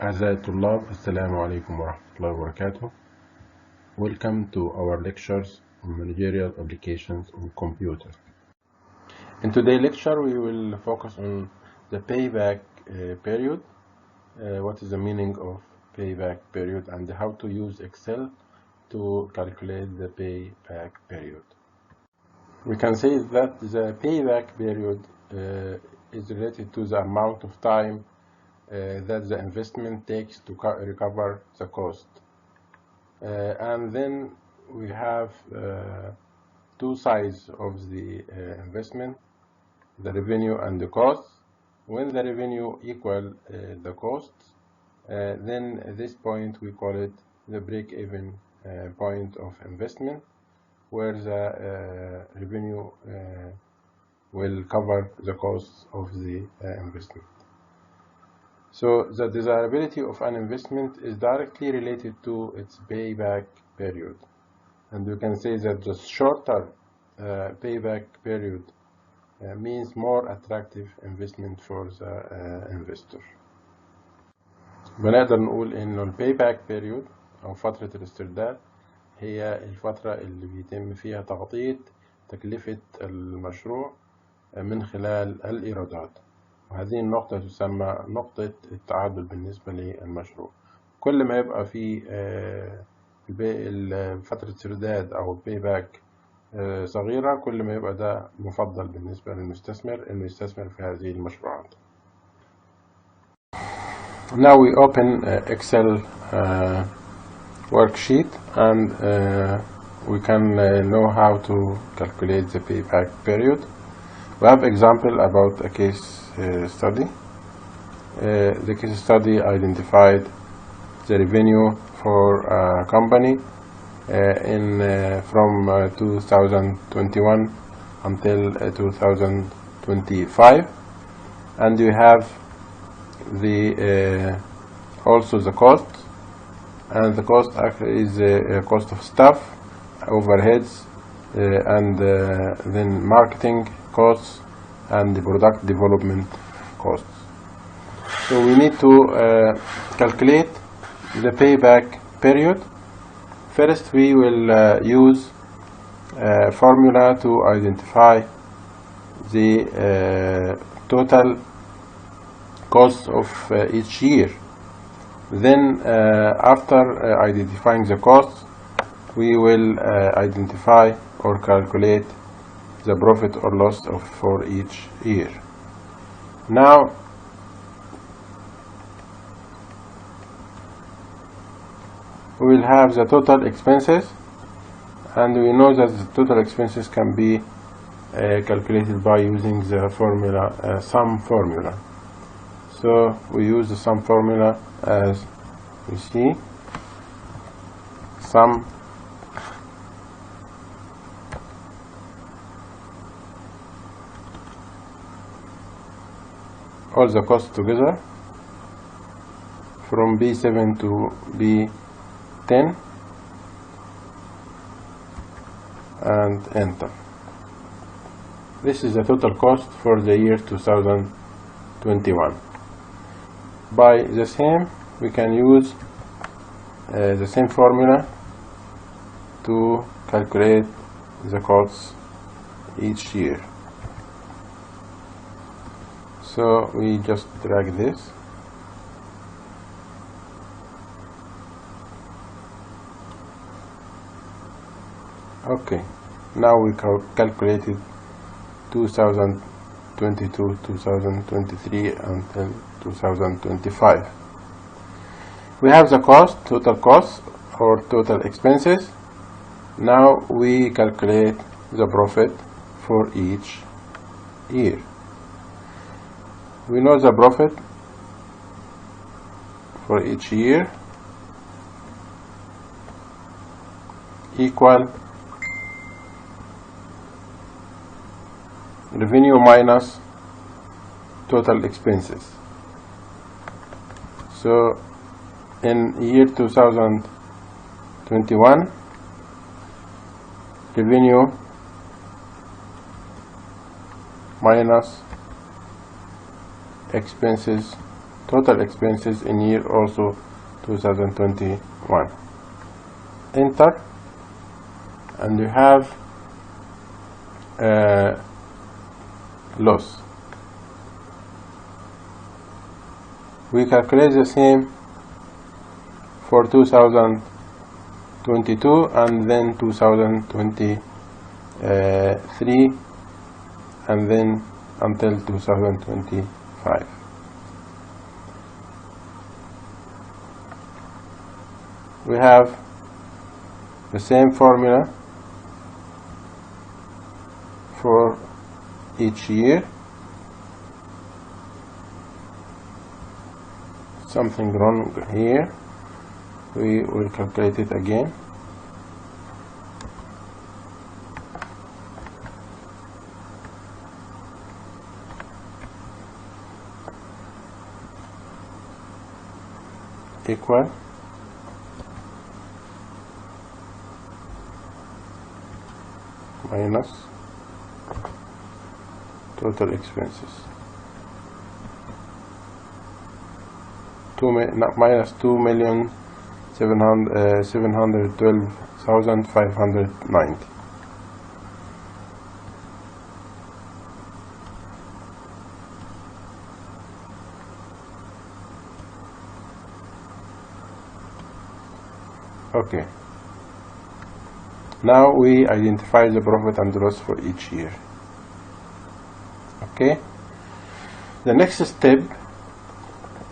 أعزائي الطلاب، السلام عليكم ورحمة الله وبركاته. Welcome to our lectures on managerial applications on computer. In today's lecture, we will focus on the payback period. What is the meaning of payback period and how to use Excel to calculate the payback period. We can say that the payback period is related to the amount of time that the investment takes to recover the cost. And then we have two sides of the investment, the revenue and the cost. When the revenue equal the costs, then at this point we call it the break-even point of investment, where the revenue will cover the costs of the investment. So the desirability of an investment is directly related to its payback period. And we can say that the shorter payback period means more attractive investment for the investor. بنقدر نقول إنه البايباك بيريود أو فترة الاسترداد هي الفترة اللي بيتم فيها تغطية تكلفة المشروع من خلال الإيرادات. وهذه النقطة تسمى نقطة التعادل بالنسبة للمشروع. كل ما يبقى في فترة استرداد أو باك صغيرة، كل ما يبقى ده مفضل بالنسبة للمستثمر إنه يستثمر في هذه المشروعات. Now we open Excel worksheet and we can know how to calculate the payback period. We have example about a case study. The case study identified the revenue for a company from 2021 until 2025, and you have the also the cost, and the cost actually is the cost of staff, overheads, and then marketing costs and the product development costs. So we need to calculate the payback period. First we will use a formula to identify the total cost of each year. Then after identifying the costs, we will identify or calculate the profit or loss for each year. Now we will have the total expenses, and we know that the total expenses can be calculated by using the formula sum formula. So we use the sum formula as we see, sum all the costs together from B7 to B10 and enter. This is the total cost for the year 2021. By the same, we can use the same formula to calculate the costs each year. So we just drag this. Okay, now we calculated 2022, 2023 until 2025. We have the cost, total cost or total expenses. Now we calculate the profit for each year. We know the profit for each year equal revenue minus total expenses. So in year 2021, revenue minus expenses total expenses in year also 2021. Enter, and you have loss. We calculate the same for 2022 and then 2023 and then until 2025. We have the same formula for each year. Something wrong here. We will calculate it again. Equal minus total expenses minus 2,712,590. Okay. Now we identify the profit and loss for each year. Okay. The next step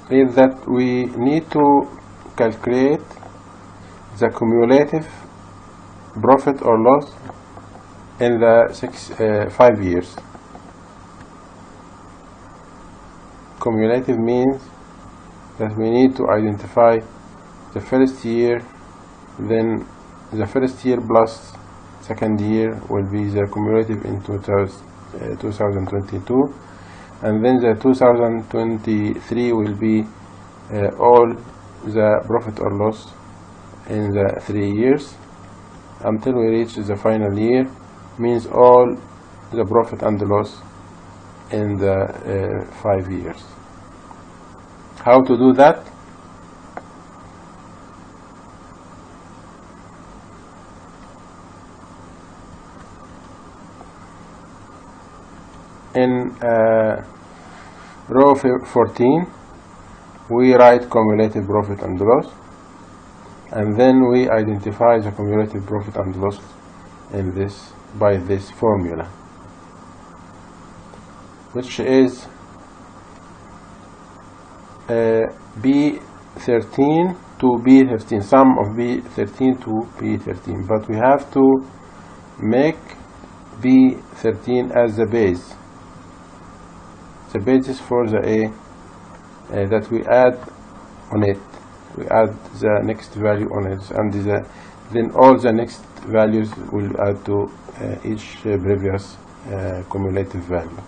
is that we need to calculate the cumulative profit or loss in the 5 years. Cumulative means that we need to identify the first year, then the first year plus second year will be the cumulative in 2022, and then the 2023 will be all the profit or loss in the 3 years until we reach the final year, means all the profit and the loss in the 5 years. How to do that? In row 14 we write cumulative profit and loss, and then we identify the cumulative profit and loss in this by this formula, which is B13 to B15, sum of B13 to B13, but we have to make B13 as the base. The basis for the A that we add on it. We add the next value on it, and then all the next values will add to each previous cumulative value.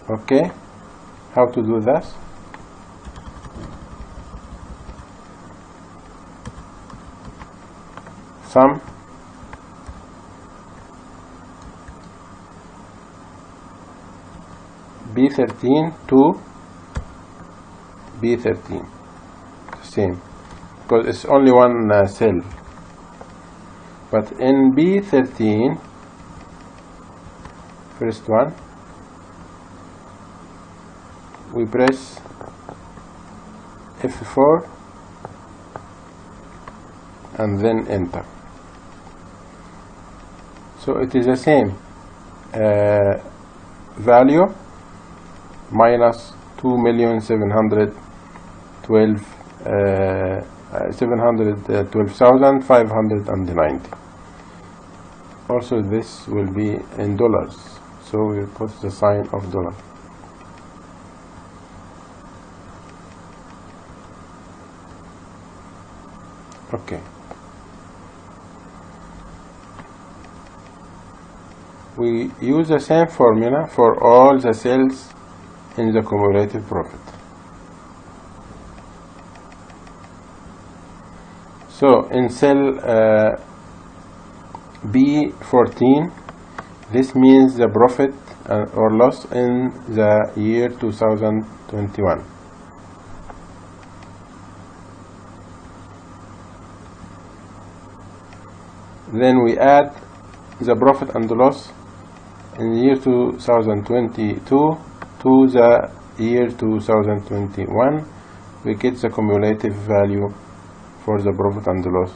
Okay, how to do this? Sum B13 to B13, same, because it's only one cell. But in B13, first one, we press F4 and then enter. So it is the same value, minus 2,712,590. Also this will be in dollars, so we put the sign of dollar. Okay. We use the same formula for all the cells in the cumulative profit. So in cell B14, this means the profit or loss in the year 2021. Then we add the profit and loss in the year 2022 to the year 2021. We get the cumulative value for the profit and loss,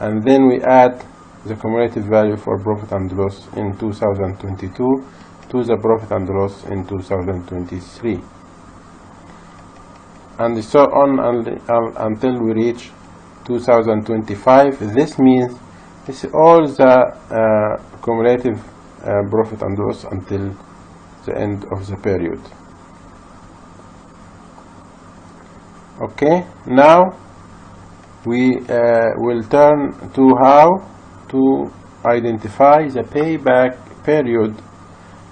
and then we add the cumulative value for profit and loss in 2022 to the profit and loss in 2023, and so on until we reach 2025. This means this is all the cumulative profit and loss until the end of the period. Okay, now we will turn to how to identify the payback period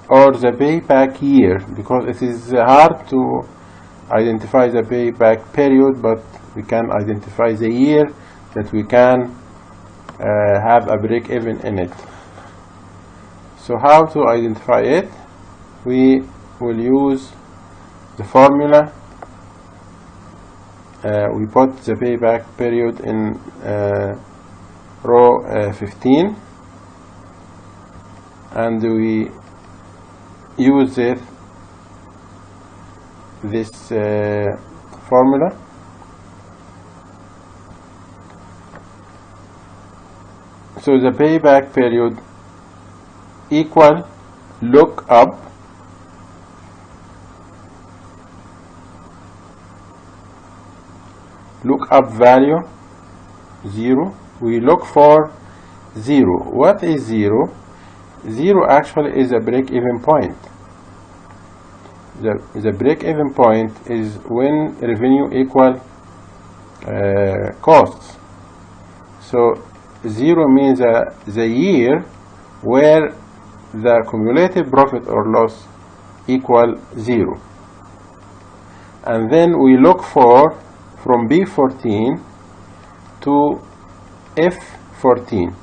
or the payback year, because it is hard to identify the payback period, but we can identify the year that we can have a break-even in it. So how to identify it? We will use the formula. We put the payback period in row 15, and we use this formula. So the payback period equal look up value 0. We look for 0. What is 0? 0 actually is a break-even point. The break-even point is when revenue equal costs. So 0 means the year where the cumulative profit or loss equal 0. And then we look for from B14 to F14.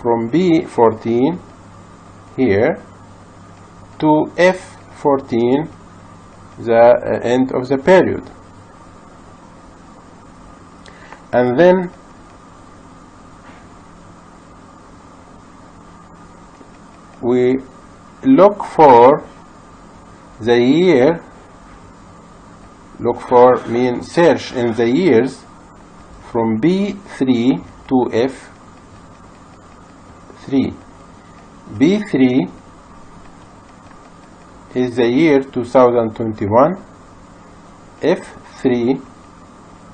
From B14 here to F14, the end of the period. And then we look for the year, mean search in the years from B3 to F3. B3 is the year 2021. F3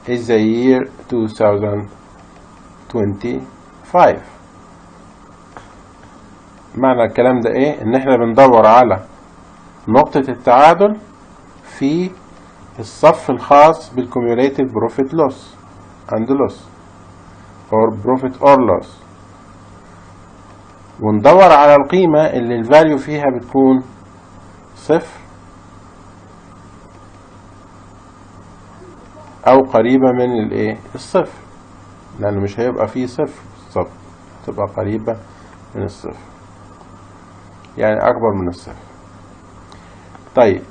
is the year 2025. معنى الكلام ده ايه؟ ان احنا بندور على نقطة التعادل في الصف الخاص بالcumulative profit loss and loss or profit or loss، وندور على القيمة اللي الفاليو فيها بتكون صفر او قريبة من الايه؟ الصفر، لانه مش هيبقى فيه صفر بالظبط، تبقى قريبة من الصفر، يعني اكبر من الصفر. طيب،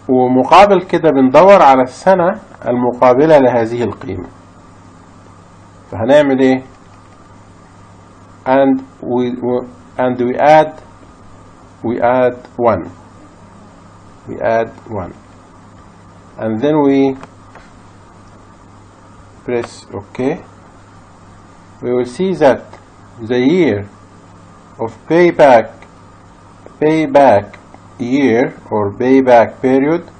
ومقابل كده بندور على السنة المقابلة لهذه القيمة، فهنعمل ايه؟ and we add 1. We add 1 and then we press OK. We will see that the year of payback year or payback period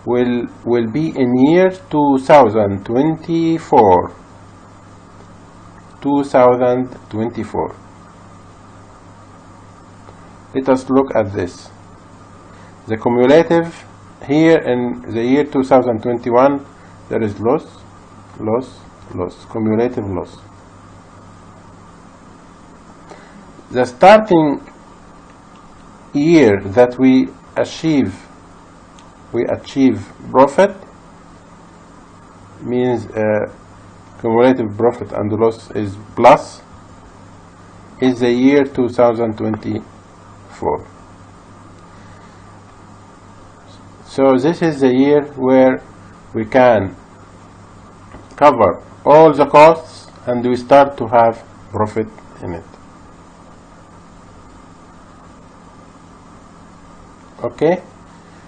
will be in year 2024. Let us look at this. The cumulative here in the year 2021, there is loss, cumulative loss. The starting year that we achieve profit means cumulative profit and loss is plus, is the year 2024. So this is the year where we can cover all the costs and we start to have profit in it. Okay,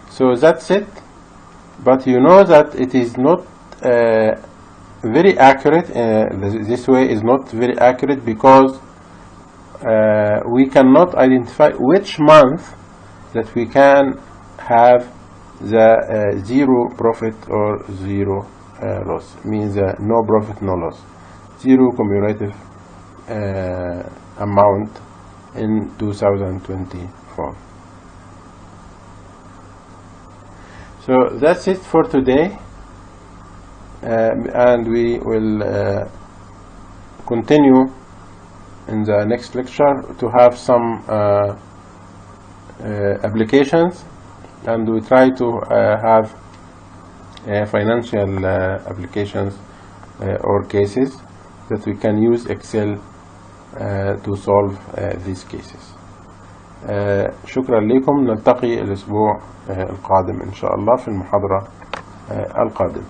so that's it. But you know that it is not very accurate. This way is not very accurate because we cannot identify which month that we can have the zero profit or zero loss. Means no profit, no loss, zero cumulative amount in 2024. So that's it for today, and we will continue in the next lecture to have some applications, and we try to have financial applications or cases that we can use Excel to solve these cases. شكرا لكم. نلتقي الأسبوع القادم إن شاء الله في المحاضرة القادمة.